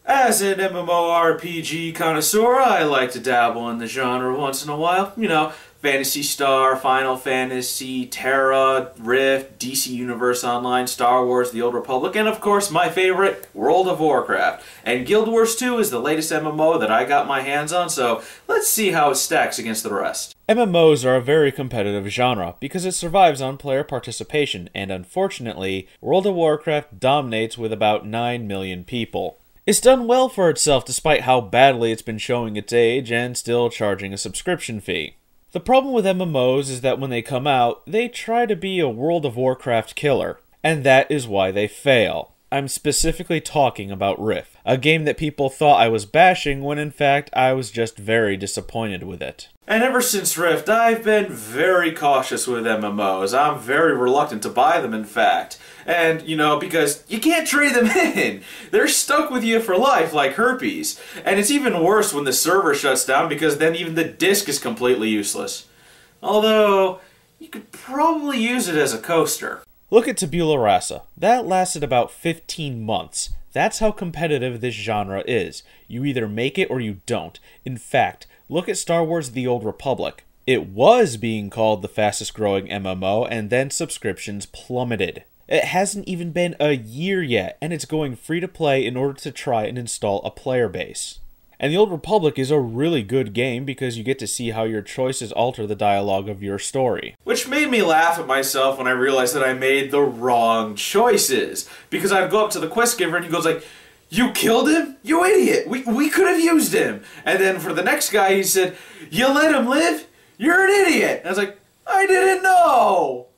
As an MMORPG connoisseur, I like to dabble in the genre once in a while. You know, Phantasy Star, Final Fantasy, Tera, Rift, DC Universe Online, Star Wars, The Old Republic, and of course my favorite, World of Warcraft. And Guild Wars 2 is the latest MMO that I got my hands on, so let's see how it stacks against the rest. MMOs are a very competitive genre because it survives on player participation, and unfortunately, World of Warcraft dominates with about 9 million people. It's done well for itself despite how badly it's been showing its age and still charging a subscription fee. The problem with MMOs is that when they come out, they try to be a World of Warcraft killer, and that is why they fail. I'm specifically talking about Rift, a game that people thought I was bashing when in fact I was just very disappointed with it. And ever since Rift, I've been very cautious with MMOs. I'm very reluctant to buy them, in fact. And, you know, because you can't trade them in. They're stuck with you for life like herpes. And it's even worse when the server shuts down because then even the disc is completely useless. Although, you could probably use it as a coaster. Look at Tabula Rasa. That lasted about 15 months. That's how competitive this genre is. You either make it or you don't. In fact, look at Star Wars The Old Republic. It was being called the fastest growing MMO, and then subscriptions plummeted. It hasn't even been a year yet, and it's going free to play in order to try and install a player base. And The Old Republic is a really good game because you get to see how your choices alter the dialogue of your story. Which made me laugh at myself when I realized that I made the wrong choices. Because I'd go up to the quest giver and he goes like, "You killed him? You idiot! We could have used him!" And then for the next guy he said, "You let him live? You're an idiot!" And I was like, I didn't know!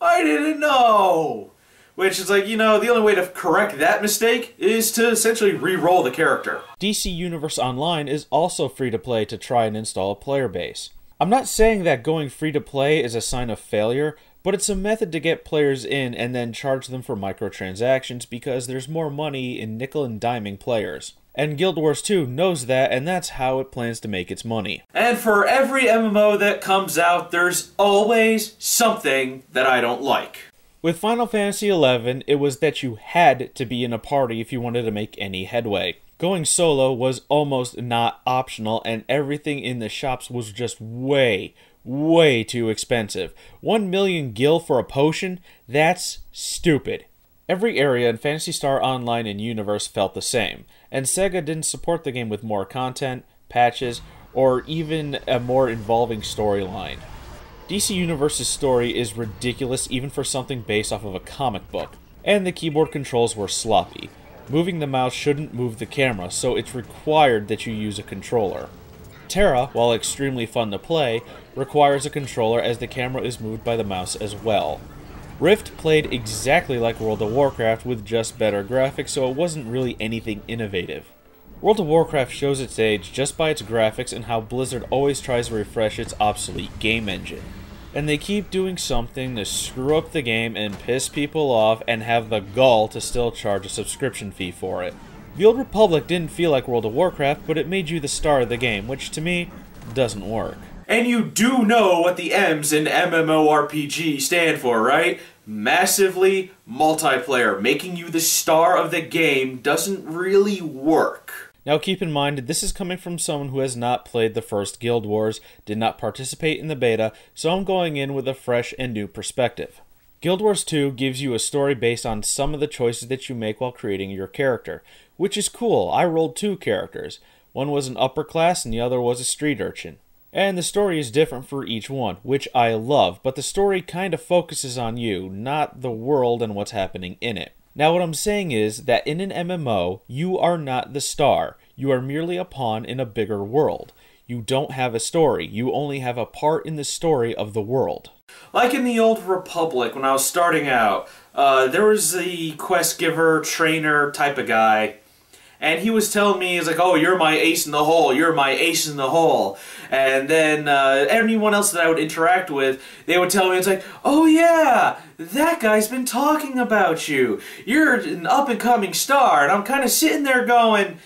Which is like, you know, the only way to correct that mistake is to essentially re-roll the character. DC Universe Online is also free to play to try and install a player base. I'm not saying that going free to play is a sign of failure, but it's a method to get players in and then charge them for microtransactions because there's more money in nickel and diming players. And Guild Wars 2 knows that, and that's how it plans to make its money. And for every MMO that comes out, there's always something that I don't like. With Final Fantasy XI, it was that you had to be in a party if you wanted to make any headway. Going solo was almost not optional, and everything in the shops was just way too expensive. 1 million gil for a potion? That's stupid. Every area in Phantasy Star Online and Universe felt the same, and Sega didn't support the game with more content, patches, or even a more involving storyline. DC Universe's story is ridiculous even for something based off of a comic book, and the keyboard controls were sloppy. Moving the mouse shouldn't move the camera, so it's required that you use a controller. Tera, while extremely fun to play, requires a controller as the camera is moved by the mouse as well. Rift played exactly like World of Warcraft with just better graphics, so it wasn't really anything innovative. World of Warcraft shows its age just by its graphics and how Blizzard always tries to refresh its obsolete game engine. And they keep doing something to screw up the game and piss people off and have the gall to still charge a subscription fee for it. The Old Republic didn't feel like World of Warcraft, but it made you the star of the game, which to me, doesn't work. And you do know what the M's in MMORPG stand for, right? Massively multiplayer. Making you the star of the game doesn't really work. Now keep in mind, this is coming from someone who has not played the first Guild Wars, did not participate in the beta, so I'm going in with a fresh and new perspective. Guild Wars 2 gives you a story based on some of the choices that you make while creating your character, which is cool. I rolled 2 characters. One was an upper class and the other was a street urchin. And the story is different for each one, which I love, but the story kind of focuses on you, not the world and what's happening in it. Now what I'm saying is that in an MMO, you are not the star. You are merely a pawn in a bigger world. You don't have a story. You only have a part in the story of the world. Like in the Old Republic, when I was starting out, there was the quest giver, trainer type of guy, and he was telling me, he's like, "Oh, you're my ace in the hole, you're my ace in the hole." And then anyone else that I would interact with, they would tell me, it's like, "Oh yeah, that guy's been talking about you. You're an up-and-coming star." And I'm kind of sitting there going,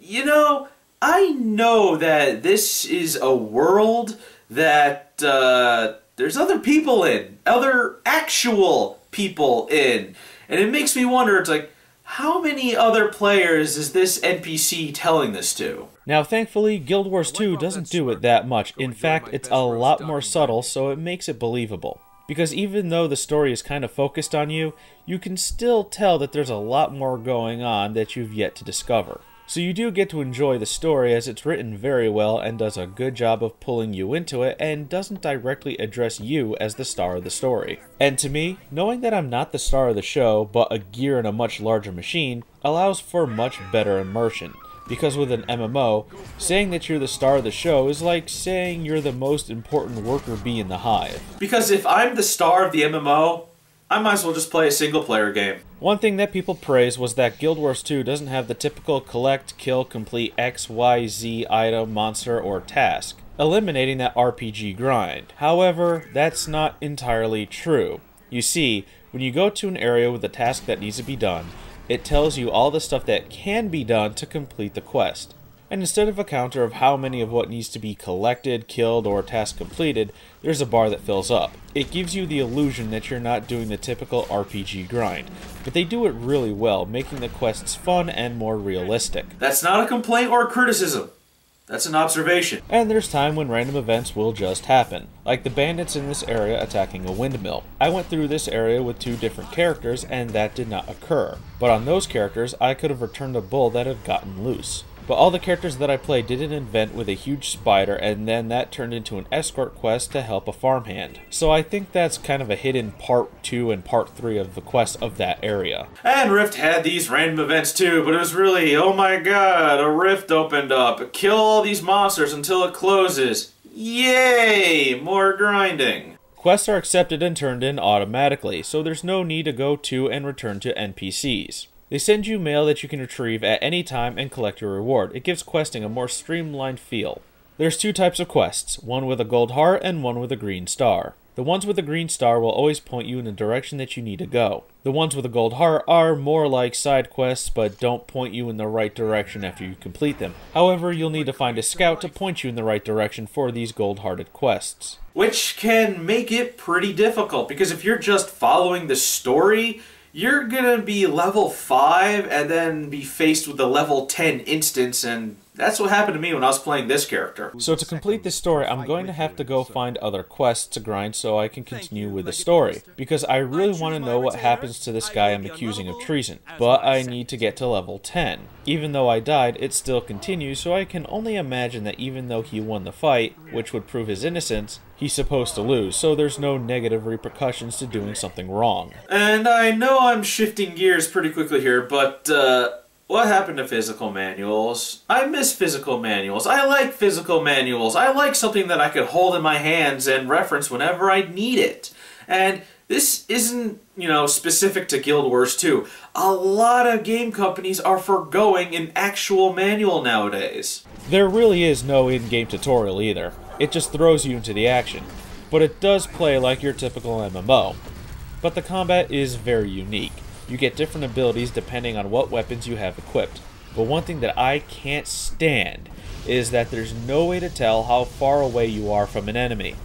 you know, I know that this is a world that there's other people in, other actual people in. And it makes me wonder, it's like, How many other players is this NPC telling this to? Now, thankfully, Guild Wars 2 doesn't do it that much. In fact, it's a lot more subtle, so it makes it believable. Because even though the story is kind of focused on you, you can still tell that there's a lot more going on that you've yet to discover. So you do get to enjoy the story as it's written very well and does a good job of pulling you into it and doesn't directly address you as the star of the story. And to me, knowing that I'm not the star of the show, but a gear in a much larger machine, allows for much better immersion. Because with an MMO, saying that you're the star of the show is like saying you're the most important worker bee in the hive. Because if I'm the star of the MMO, I might as well just play a single-player game. One thing that people praise was that Guild Wars 2 doesn't have the typical collect, kill, complete X, Y, Z item, monster, or task, eliminating that RPG grind. However, that's not entirely true. You see, when you go to an area with a task that needs to be done, it tells you all the stuff that can be done to complete the quest. And instead of a counter of how many of what needs to be collected, killed, or task completed, there's a bar that fills up. It gives you the illusion that you're not doing the typical RPG grind, but they do it really well, making the quests fun and more realistic. That's not a complaint or a criticism. That's an observation. And there's time when random events will just happen, like the bandits in this area attacking a windmill. I went through this area with 2 different characters and that did not occur, but on those characters I could have returned a bull that had gotten loose. But all the characters that I played did an event with a huge spider, and then that turned into an escort quest to help a farmhand. So I think that's kind of a hidden part 2 and part 3 of the quest of that area. And Rift had these random events too, but it was really, oh my god, a rift opened up. Kill all these monsters until it closes. Yay! More grinding. Quests are accepted and turned in automatically, so there's no need to go to and return to NPCs. They send you mail that you can retrieve at any time and collect your reward. It gives questing a more streamlined feel. There's 2 types of quests, one with a gold heart and one with a green star. The ones with a green star will always point you in the direction that you need to go. The ones with a gold heart are more like side quests but don't point you in the right direction after you complete them. However, you'll need to find a scout to point you in the right direction for these gold-hearted quests. Which can make it pretty difficult, because if you're just following the story, you're gonna be level 5 and then be faced with a level 10 instance, and that's what happened to me when I was playing this character. So to complete this story, I'm going to have to go find other quests to grind so I can continue with the story, because I really want to know what happens to this guy I'm accusing of treason, but I need to get to level 10. Even though I died, it still continues, so I can only imagine that even though he won the fight, which would prove his innocence, he's supposed to lose, so there's no negative repercussions to doing something wrong. And I know I'm shifting gears pretty quickly here, but what happened to physical manuals? I miss physical manuals. I like physical manuals. I like something that I could hold in my hands and reference whenever I need it. And this isn't, specific to Guild Wars 2. A lot of game companies are forgoing an actual manual nowadays. There really is no in-game tutorial either. It just throws you into the action. But it does play like your typical MMO. But the combat is very unique. You get different abilities depending on what weapons you have equipped. But one thing that I can't stand is that there's no way to tell how far away you are from an enemy.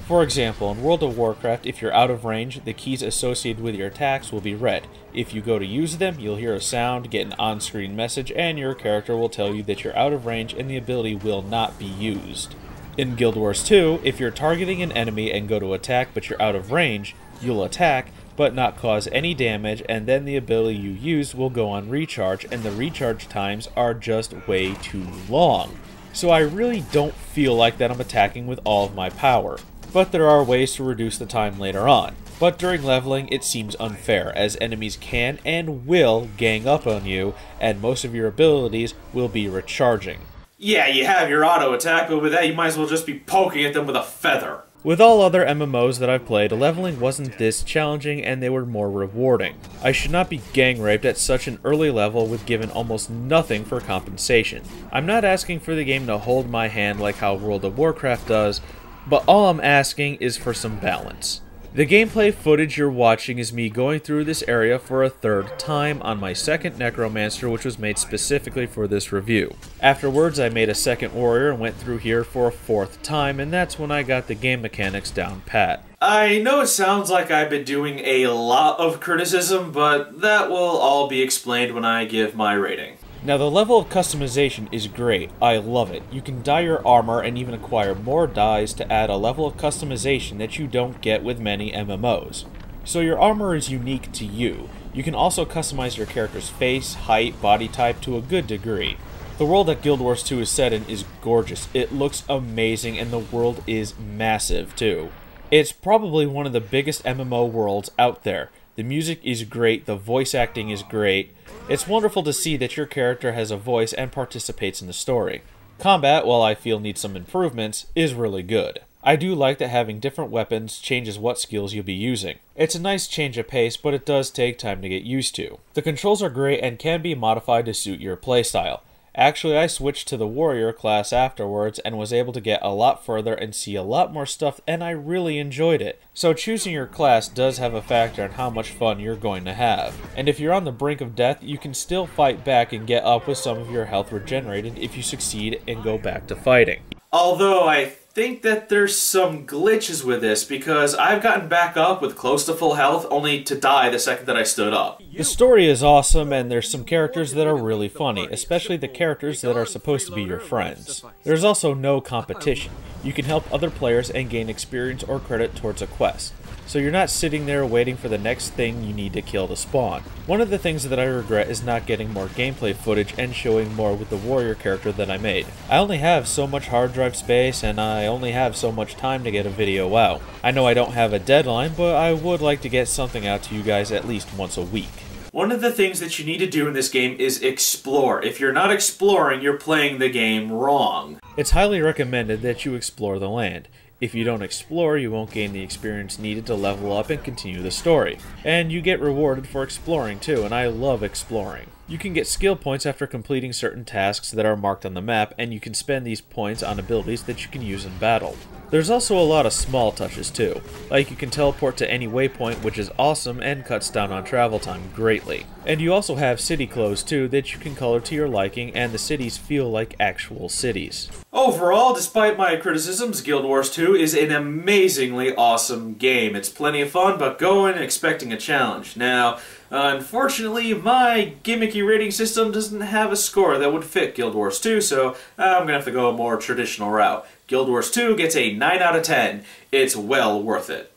For example, in World of Warcraft, if you're out of range, the keys associated with your attacks will be red. If you go to use them, you'll hear a sound, get an on-screen message, and your character will tell you that you're out of range and the ability will not be used. In Guild Wars 2, if you're targeting an enemy and go to attack but you're out of range, you'll attack, but not cause any damage, and then the ability you use will go on recharge, and the recharge times are just way too long. So I really don't feel like that I'm attacking with all of my power. But there are ways to reduce the time later on. But during leveling, it seems unfair, as enemies can and will gang up on you, and most of your abilities will be recharging. Yeah, you have your auto attack, but with that you might as well just be poking at them with a feather. With all other MMOs that I've played, leveling wasn't this challenging and they were more rewarding. I should not be gang raped at such an early level with given almost nothing for compensation. I'm not asking for the game to hold my hand like how World of Warcraft does, but all I'm asking is for some balance. The gameplay footage you're watching is me going through this area for a third time on my second Necromancer, which was made specifically for this review. Afterwards, I made a second Warrior and went through here for a fourth time, and that's when I got the game mechanics down pat. I know it sounds like I've been doing a lot of criticism, but that will all be explained when I give my rating. Now the level of customization is great, I love it. You can dye your armor and even acquire more dyes to add a level of customization that you don't get with many MMOs. So your armor is unique to you. You can also customize your character's face, height, body type to a good degree. The world that Guild Wars 2 is set in is gorgeous, it looks amazing, and the world is massive too. It's probably one of the biggest MMO worlds out there. The music is great, the voice acting is great. It's wonderful to see that your character has a voice and participates in the story. Combat, while I feel needs some improvements, is really good. I do like that having different weapons changes what skills you'll be using. It's a nice change of pace, but it does take time to get used to. The controls are great and can be modified to suit your playstyle. Actually, I switched to the Warrior class afterwards and was able to get a lot further and see a lot more stuff, and I really enjoyed it. So choosing your class does have a factor in how much fun you're going to have. And if you're on the brink of death, you can still fight back and get up with some of your health regenerated if you succeed and go back to fighting. Although I think that there's some glitches with this, because I've gotten back up with close to full health only to die the second that I stood up. The story is awesome, and there's some characters that are really funny, especially the characters that are supposed to be your friends. There's also no competition. You can help other players and gain experience or credit towards a quest. So you're not sitting there waiting for the next thing you need to kill to spawn. One of the things that I regret is not getting more gameplay footage and showing more with the warrior character that I made. I only have so much hard drive space and I only have so much time to get a video out. I know I don't have a deadline, but I would like to get something out to you guys at least once a week. One of the things that you need to do in this game is explore. If you're not exploring, you're playing the game wrong. It's highly recommended that you explore the land. If you don't explore, you won't gain the experience needed to level up and continue the story. And you get rewarded for exploring too, and I love exploring. You can get skill points after completing certain tasks that are marked on the map, and you can spend these points on abilities that you can use in battle. There's also a lot of small touches too, like you can teleport to any waypoint, which is awesome and cuts down on travel time greatly. And you also have city clothes too that you can color to your liking, and the cities feel like actual cities. Overall, despite my criticisms, Guild Wars 2 is an amazingly awesome game. It's plenty of fun, but go in expecting a challenge. Now, unfortunately, my gimmicky rating system doesn't have a score that would fit Guild Wars 2, so I'm gonna have to go a more traditional route. Guild Wars 2 gets a 9 out of 10. It's well worth it.